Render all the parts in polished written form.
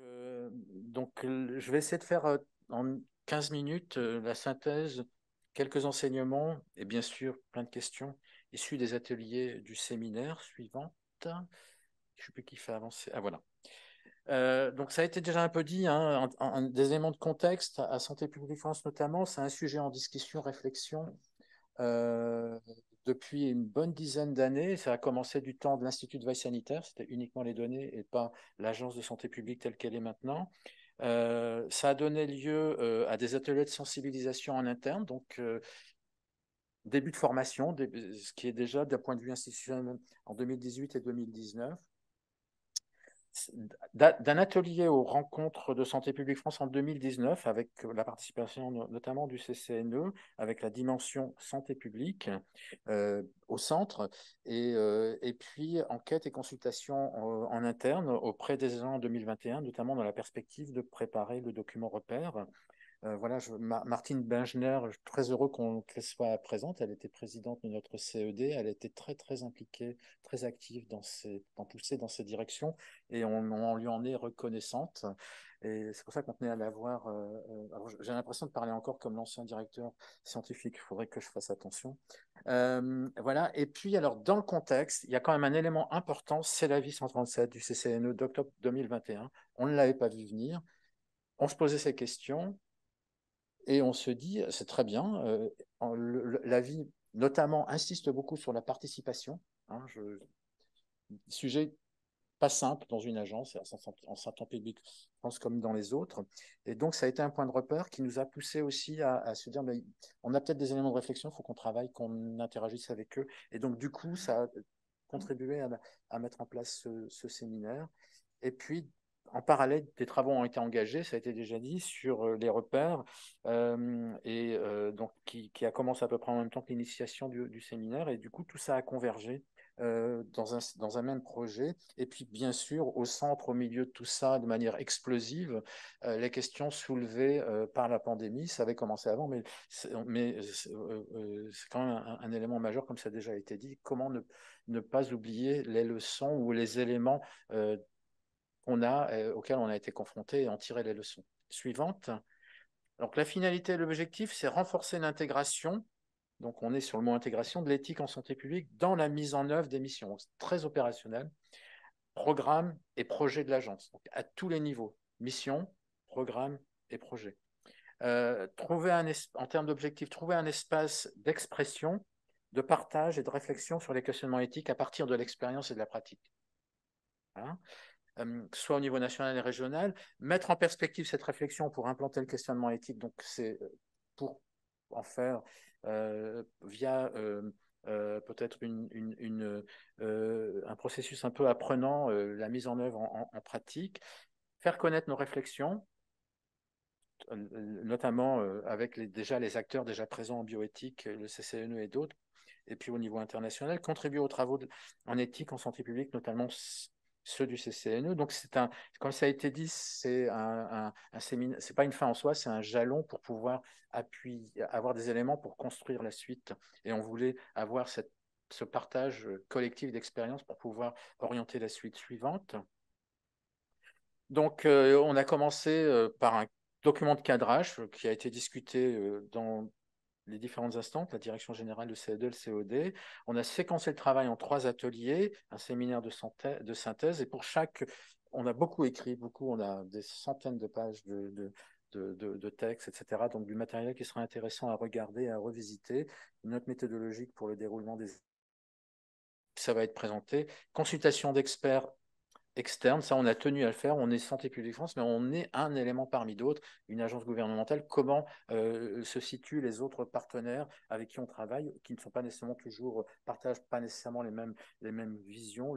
Je vais essayer de faire en 15 minutes la synthèse, quelques enseignements et bien sûr plein de questions issues des ateliers du séminaire suivant. Je ne sais plus qui fait avancer. Ah voilà. Donc ça a été déjà un peu dit, hein, des éléments de contexte à Santé publique France notamment, c'est un sujet en discussion, réflexion euh, depuis une bonne dizaine d'années. Ça a commencé du temps de l'Institut de veille sanitaire, c'était uniquement les données et pas l'Agence de santé publique telle qu'elle est maintenant. Ça a donné lieu à des ateliers de sensibilisation en interne, donc début de formation, ce qui est déjà d'un point de vue institutionnel en 2018 et 2019. D'un atelier aux rencontres de Santé publique France en 2019, avec la participation notamment du CCNE, avec la dimension santé publique au centre, et puis enquête et consultation en interne auprès des agents en 2021, notamment dans la perspective de préparer le document repère. Voilà, Martine Bengener, je suis très heureux qu'elle soit présente. Elle était présidente de notre CED. Elle était très, très impliquée, très active pousser dans ces directions et on lui en est reconnaissante. Et c'est pour ça qu'on tenait à la voir. J'ai l'impression de parler encore comme l'ancien directeur scientifique. Il faudrait que je fasse attention. Voilà. Et puis, alors, dans le contexte, il y a quand même un élément important, c'est l'avis 137 du CCNE d'octobre 2021. On ne l'avait pas vu venir. On se posait ces questions. Et on se dit, c'est très bien, l'avis notamment insiste beaucoup sur la participation, hein, sujet pas simple dans une agence, en santé publique, je pense comme dans les autres. Et donc, ça a été un point de repère qui nous a poussé aussi à se dire, mais on a peut-être des éléments de réflexion, il faut qu'on travaille, qu'on interagisse avec eux. Et donc, du coup, ça a contribué à mettre en place ce séminaire. Et puis, en parallèle, des travaux ont été engagés, ça a été déjà dit, sur les repères, donc qui a commencé à peu près en même temps que l'initiation du séminaire. Et du coup, tout ça a convergé dans un même projet. Et puis, bien sûr, au centre, au milieu de tout ça, de manière explosive, les questions soulevées par la pandémie. Ça avait commencé avant, mais c'est quand même un élément majeur, comme ça a déjà été dit. Comment ne pas oublier les leçons ou les éléments auxquels on a été confronté et en tirer les leçons. Suivante. Donc, la finalité et l'objectif, c'est renforcer l'intégration. Donc, on est sur le mot intégration de l'éthique en santé publique dans la mise en œuvre des missions. C'est très opérationnel. Programme et projet de l'agence, donc à tous les niveaux. Mission, programme et projet. En termes d'objectifs, trouver un espace d'expression, de partage et de réflexion sur les questionnements éthiques à partir de l'expérience et de la pratique. Hein, soit au niveau national et régional, mettre en perspective cette réflexion pour implanter le questionnement éthique, donc c'est pour en faire via peut-être un processus un peu apprenant, la mise en œuvre en pratique, faire connaître nos réflexions, notamment avec déjà les acteurs déjà présents en bioéthique, le CCNE et d'autres, et puis au niveau international, contribuer aux travaux en éthique, en santé publique, notamment ceux du CCNE. Donc, comme ça a été dit, c'est un séminaire, c'est pas une fin en soi, c'est un jalon pour pouvoir avoir des éléments pour construire la suite. Et on voulait avoir ce partage collectif d'expérience pour pouvoir orienter la suite suivante. Donc, on a commencé par un document de cadrage qui a été discuté dans les différentes instances, la direction générale de CE2, le COD. On a séquencé le travail en 3 ateliers, un séminaire de synthèse, et pour chaque, on a beaucoup écrit, on a des centaines de pages de textes, etc. Donc du matériel qui sera intéressant à regarder, à revisiter, une note méthodologique pour le déroulement des... Ça va être présenté. Consultation d'experts externe, ça on a tenu à le faire, on est Santé publique France, mais on est un élément parmi d'autres, une agence gouvernementale, comment se situent les autres partenaires avec qui on travaille, qui ne sont pas nécessairement toujours, partagent pas nécessairement les mêmes visions,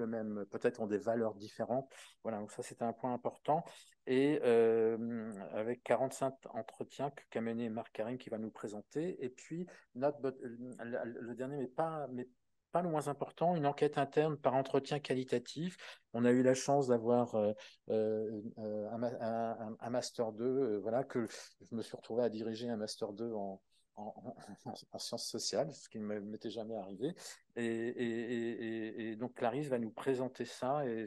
peut-être ont des valeurs différentes. Voilà, donc ça c'était un point important. Et avec 45 entretiens qu'a mené Marc Karim qui va nous présenter. Et puis, le dernier, mais pas le moins important, une enquête interne par entretien qualitatif. On a eu la chance d'avoir un Master 2, voilà, que je me suis retrouvé à diriger un Master 2 en sciences sociales, ce qui ne m'était jamais arrivé. Et donc Clarisse va nous présenter ça et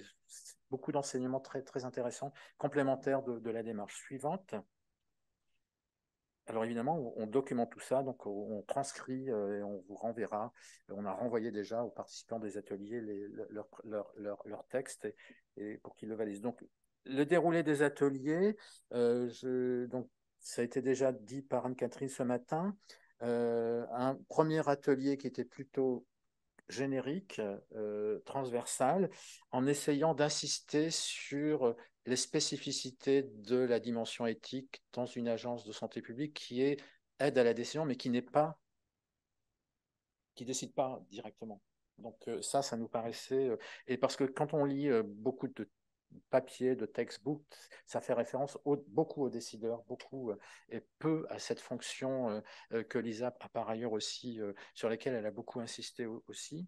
beaucoup d'enseignements très, très intéressants, complémentaires de la démarche suivante. Alors évidemment, on documente tout ça, donc on transcrit et on vous renverra. On a renvoyé déjà aux participants des ateliers leurs textes et pour qu'ils le valident. Donc le déroulé des ateliers, donc, ça a été déjà dit par Anne-Catherine ce matin. Un premier atelier qui était plutôt générique, transversale, en essayant d'insister sur les spécificités de la dimension éthique dans une agence de santé publique qui est aide à la décision, mais qui décide pas directement. Donc ça nous paraissait... et parce que quand on lit beaucoup de papier, de textbook, ça fait référence beaucoup aux décideurs, beaucoup et peu à cette fonction que l'ISAP a par ailleurs aussi, sur laquelle elle a beaucoup insisté aussi.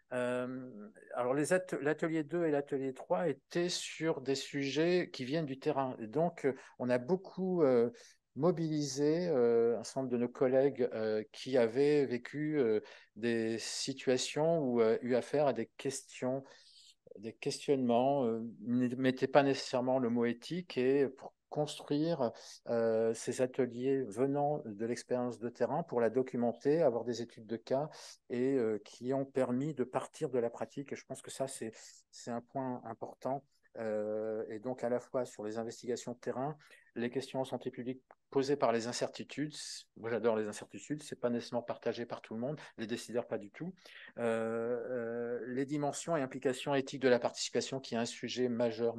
Alors, l'atelier 2 et l'atelier 3 étaient sur des sujets qui viennent du terrain. Et donc, on a beaucoup mobilisé un certain nombre de nos collègues qui avaient vécu des situations ou eu affaire à des questionnements, ne mettaient pas nécessairement le mot éthique et pour construire ces ateliers venant de l'expérience de terrain pour la documenter, avoir des études de cas et qui ont permis de partir de la pratique. Et je pense que ça, c'est un point important. Et donc, à la fois sur les investigations de terrain, les questions en santé publique posées par les incertitudes. Moi, j'adore les incertitudes. C'est pas nécessairement partagé par tout le monde. Les décideurs, pas du tout. Les dimensions et implications éthiques de la participation, qui est un sujet majeur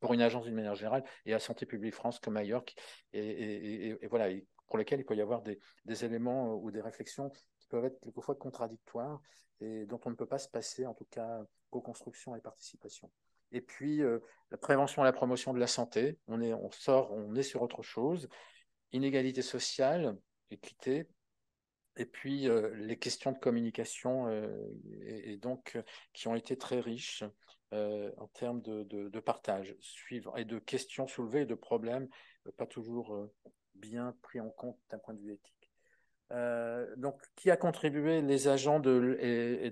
pour une agence d'une manière générale et à Santé publique France comme ailleurs. Et voilà, pour lesquels il peut y avoir des éléments ou des réflexions qui peuvent être quelquefois contradictoires et dont on ne peut pas se passer, en tout cas, co-construction et participation. Et puis, la prévention et la promotion de la santé, on est sur autre chose. Inégalité sociale, équité, et puis les questions de communication, et donc qui ont été très riches en termes de partage suivant, et de questions soulevées et de problèmes pas toujours bien pris en compte d'un point de vue éthique. Donc, qui a contribué? Les agents et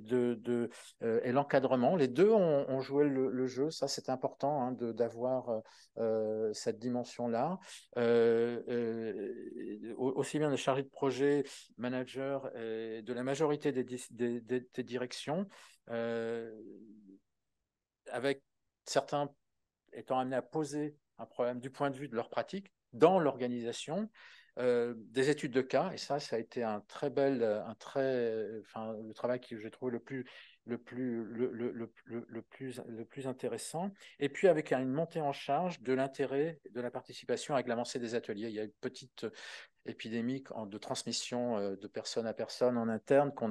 l'encadrement. Les deux ont joué le jeu. Ça, c'est important hein, d'avoir cette dimension-là. Aussi bien les chargés de projet, managers, et de la majorité des directions, avec certains étant amenés à poser un problème du point de vue de leur pratique dans l'organisation, des études de cas, et ça a été le travail que j'ai trouvé le plus intéressant, et puis avec une montée en charge de l'intérêt de la participation avec l'avancée des ateliers. Il y a une petite épidémie de transmission de personne à personne en interne pour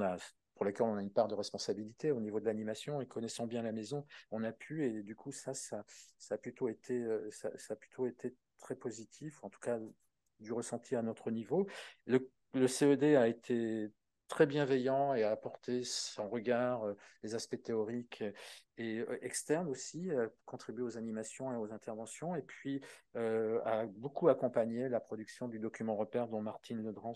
lesquels on a une part de responsabilité au niveau de l'animation, et connaissant bien la maison, on a pu, et du coup, ça a plutôt été très positif, en tout cas du ressenti à notre niveau. Le CED a été très bienveillant et a apporté son regard, les aspects théoriques et externes aussi, contribué aux animations et aux interventions, et puis a beaucoup accompagné la production du document repère dont Martine Ledrans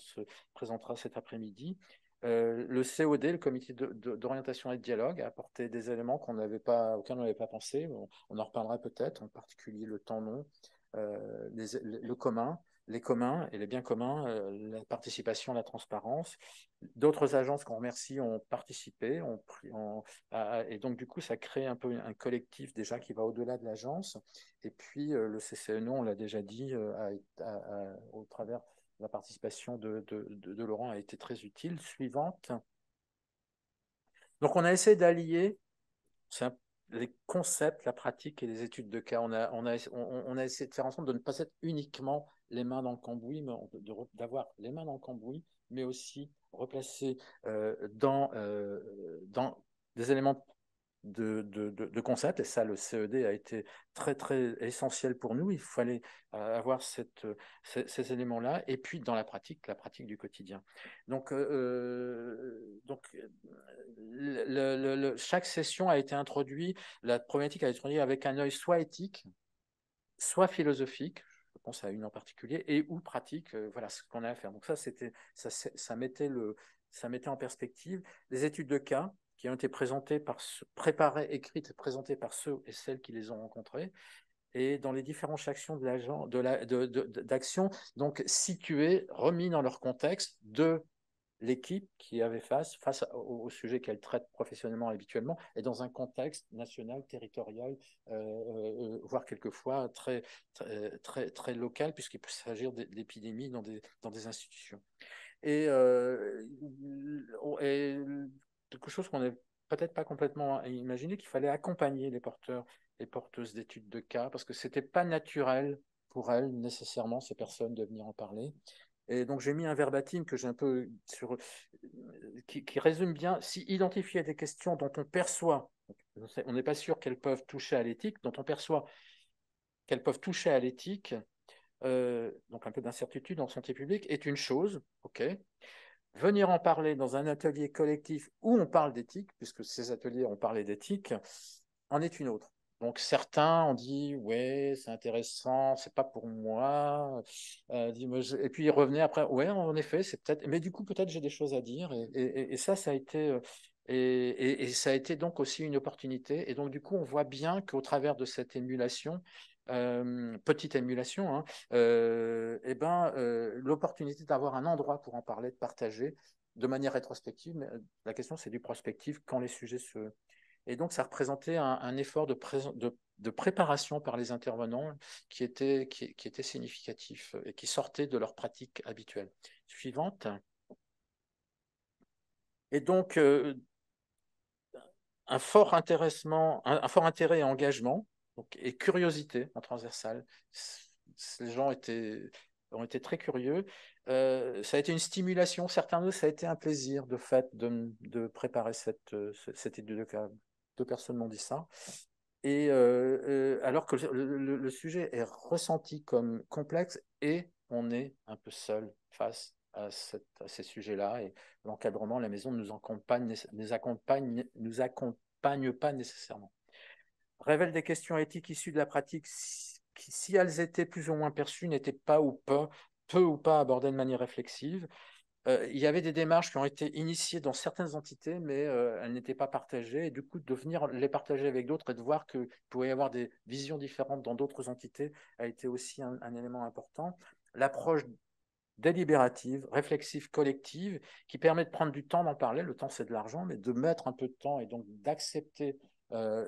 présentera cet après-midi. Le COD, le comité d'orientation et de dialogue, a apporté des éléments auxquels on n'avait pas pensé. On en reparlera peut-être, en particulier le temps long, le commun, les communs et les biens communs, la participation, la transparence. D'autres agences qu'on remercie ont participé, et donc du coup ça crée un peu un collectif déjà qui va au-delà de l'agence. Et puis le CCNO, on l'a déjà dit, au travers la participation de Laurent a été très utile. Suivante. Donc, on a essayé d'allier les concepts, la pratique et les études de cas. On a essayé de faire en sorte de ne pas être uniquement les mains dans le cambouis, mais d'avoir les mains dans le cambouis, mais aussi replacer dans des éléments de concept, et ça, le CED a été très, très essentiel pour nous. Il fallait avoir ces éléments-là, et puis dans la pratique du quotidien. Donc, chaque session a été introduite, la problématique a été introduite avec un œil soit éthique, soit philosophique, je pense à une en particulier, et ou pratique, voilà ce qu'on a à faire. Donc ça mettait en perspective les études de cas, qui ont été préparées, écrites et présentées par ceux et celles qui les ont rencontrés, et dans les différentes actions d'action, donc situées, remis dans leur contexte de l'équipe qui avait face au sujet qu'elle traite professionnellement habituellement, et dans un contexte national, territorial, voire quelquefois très local, puisqu'il peut s'agir d'épidémies dans des institutions. Et quelque chose qu'on n'est peut-être pas complètement imaginé, qu'il fallait accompagner les porteurs et porteuses d'études de cas, parce que ce n'était pas naturel pour elles, nécessairement, ces personnes, de venir en parler. Et donc, j'ai mis un verbatim que j'ai un peu qui résume bien: si identifier des questions dont on perçoit, on n'est pas sûr qu'elles peuvent toucher à l'éthique, dont on perçoit qu'elles peuvent toucher à l'éthique, donc un peu d'incertitude en santé publique, est une chose, ok. Venir en parler dans un atelier collectif où on parle d'éthique, puisque ces ateliers ont parlé d'éthique, en est une autre. Donc certains ont dit ouais, c'est intéressant, c'est pas pour moi. Et puis ils revenaient après, ouais, en effet, c'est peut-être, mais du coup peut-être j'ai des choses à dire. Et ça a été et ça a été donc aussi une opportunité. Et donc du coup on voit bien qu'au travers de cette émulation, petite émulation, hein, l'opportunité d'avoir un endroit pour en parler, de partager de manière rétrospective. Mais la question c'est du prospectif quand les sujets se... Et donc, ça représentait un effort de préparation par les intervenants qui était significatif et qui sortait de leur pratique habituelle. Suivante. Et donc, un fort intérêt et engagement, donc, et curiosité en transversal. Les gens ont été très curieux. Ça a été une stimulation. Certains d'eux, ça a été un plaisir de fait de préparer cette étude de cas. Deux personnes m'ont dit ça. Et alors que le sujet est ressenti comme complexe, et on est un peu seul face à ces sujets-là, et l'encadrement, la maison nous accompagne pas nécessairement. Révèle des questions éthiques issues de la pratique qui, si elles étaient plus ou moins perçues, n'étaient pas ou peu ou pas abordées de manière réflexive. Il y avait des démarches qui ont été initiées dans certaines entités, mais elles n'étaient pas partagées. Et du coup, de venir les partager avec d'autres et de voir qu'il pouvait y avoir des visions différentes dans d'autres entités a été aussi un élément important. L'approche délibérative, réflexive, collective, qui permet de prendre du temps d'en parler. Le temps, c'est de l'argent, mais de mettre un peu de temps et donc d'accepter,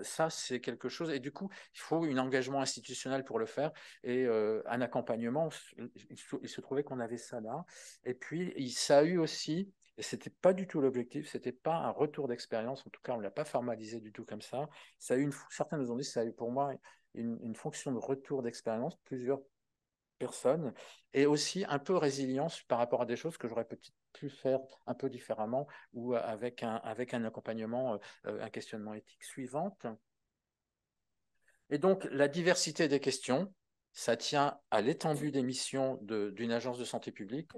ça, c'est quelque chose. Et du coup, il faut un engagement institutionnel pour le faire, et un accompagnement. Il se trouvait qu'on avait ça là. Et puis, ça a eu aussi, et ce n'était pas du tout l'objectif, ce n'était pas un retour d'expérience, en tout cas, on ne l'a pas formalisé du tout comme ça. Ça a eu certains nous ont dit, ça a eu pour moi une fonction de retour d'expérience. Plusieurs personne, et aussi un peu résilience par rapport à des choses que j'aurais peut-être pu faire un peu différemment, ou avec un accompagnement, un questionnement éthique. Suivante. Et donc, la diversité des questions, ça tient à l'étendue des missions d'une agence de santé publique,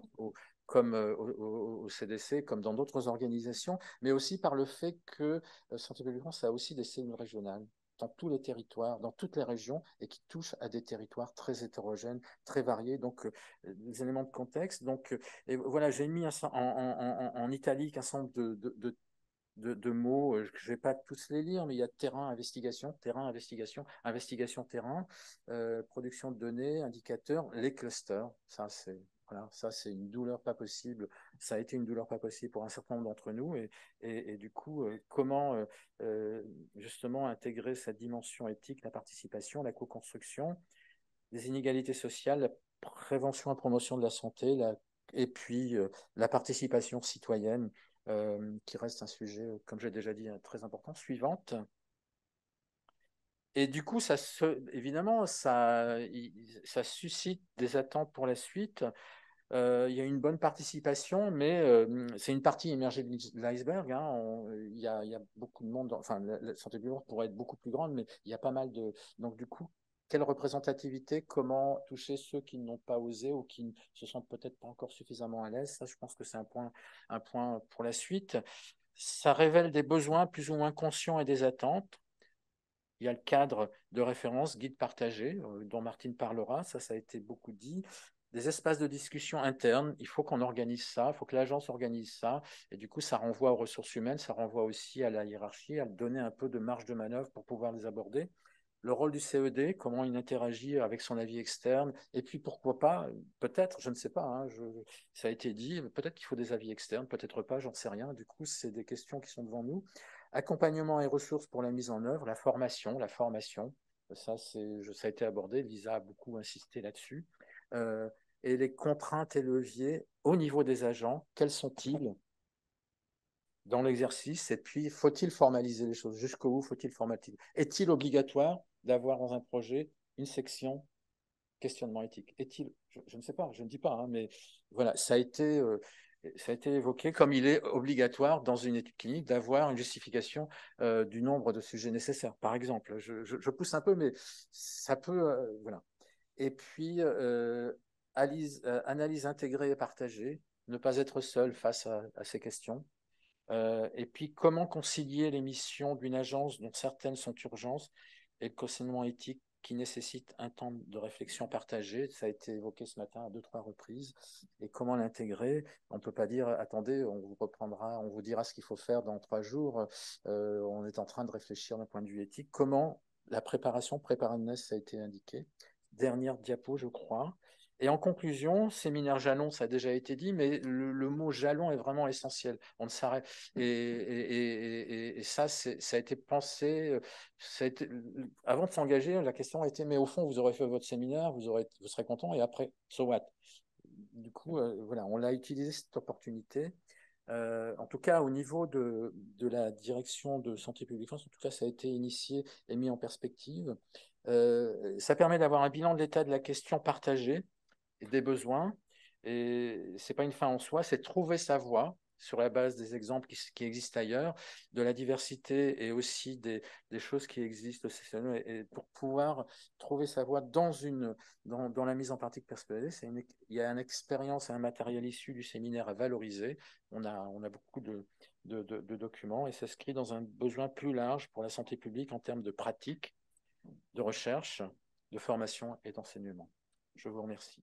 comme au CDC, comme dans d'autres organisations, mais aussi par le fait que Santé publique France a aussi des cellules régionales dans tous les territoires, dans toutes les régions, et qui touchent à des territoires très hétérogènes, très variés. Donc, des éléments de contexte. Donc, et voilà, j'ai mis en italique un certain nombre de mots. Je ne vais pas tous les lire, mais il y a terrain, investigation, terrain, production de données, indicateurs, les clusters. Voilà, ça, c'est une douleur pas possible. Ça a été une douleur pas possible pour un certain nombre d'entre nous. Et du coup, comment justement intégrer cette dimension éthique, la participation, la co-construction, les inégalités sociales, la prévention et promotion de la santé, et puis la participation citoyenne, qui reste un sujet, comme j'ai déjà dit, très important. Suivante. Et du coup, évidemment, ça suscite des attentes pour la suite. Il y a une bonne participation, mais c'est une partie émergée de l'iceberg. Hein. Il y a beaucoup de monde. Enfin, la santé publique pourrait être beaucoup plus grande, mais il y a pas mal de... Donc, du coup, quelle représentativité, comment toucher ceux qui n'ont pas osé ou qui ne se sentent peut-être pas encore suffisamment à l'aise. Ça, je pense que c'est un point pour la suite. Ça révèle des besoins plus ou moins conscients et des attentes. Il y a le cadre de référence, guide partagé, dont Martine parlera. Ça a été beaucoup dit. des espaces de discussion internes. Il faut qu'on organise ça, il faut que l'agence organise ça. Et du coup, ça renvoie aux ressources humaines, ça renvoie aussi à la hiérarchie, à donner un peu de marge de manœuvre pour pouvoir les aborder. Le rôle du CED, comment il interagit avec son avis externe, et puis pourquoi pas, peut-être, je ne sais pas, hein, ça a été dit, peut-être qu'il faut des avis externes, peut-être pas, j'en sais rien. Du coup, c'est des questions qui sont devant nous. Accompagnement et ressources pour la mise en œuvre, la formation, ça, ça a été abordé, Lisa a beaucoup insisté là-dessus. Euh, et les contraintes et leviers au niveau des agents, quels sont-ils dans l'exercice? Et puis, faut-il formaliser les choses? Jusqu'où faut-il formaliser? Est-il obligatoire d'avoir dans un projet une section questionnement éthique? Est-il, je ne sais pas, je ne dis pas, hein, mais voilà, ça a été évoqué comme il est obligatoire dans une étude clinique d'avoir une justification du nombre de sujets nécessaires, par exemple. Je pousse un peu, mais ça peut, voilà. Et puis, analyse intégrée et partagée, ne pas être seul face à ces questions. Et puis, comment concilier les missions d'une agence dont certaines sont urgences et le questionnement éthique qui nécessite un temps de réflexion partagé. Ça a été évoqué ce matin à 2-3 reprises. Et comment l'intégrer? On ne peut pas dire, attendez, on vous reprendra, on vous dira ce qu'il faut faire dans 3 jours. On est en train de réfléchir d'un point de vue éthique. Comment la préparation, preparedness, ça a été indiqué. Dernière diapo, je crois. Et en conclusion, séminaire jalon, ça a déjà été dit, mais le mot jalon est vraiment essentiel. On ne s'arrête. Et ça, ça a été pensé. Avant de s'engager, la question a été, mais au fond, vous aurez fait votre séminaire, vous serez content, et après, so what? Du coup, voilà, on l'a utilisé cette opportunité. En tout cas, au niveau de la direction de Santé publique France, en tout cas, ça a été initié et mis en perspective. Ça permet d'avoir un bilan de l'état de la question partagée et des besoins. Et ce n'est pas une fin en soi, c'est trouver sa voie sur la base des exemples qui existent ailleurs, de la diversité et aussi des choses qui existent au CCNE, et pour pouvoir trouver sa voie dans la mise en pratique personnelle. Il y a une expérience et un matériel issu du séminaire à valoriser. On a beaucoup de documents et ça s'inscrit dans un besoin plus large pour la santé publique en termes de pratique, de recherche, de formation et d'enseignement. Je vous remercie.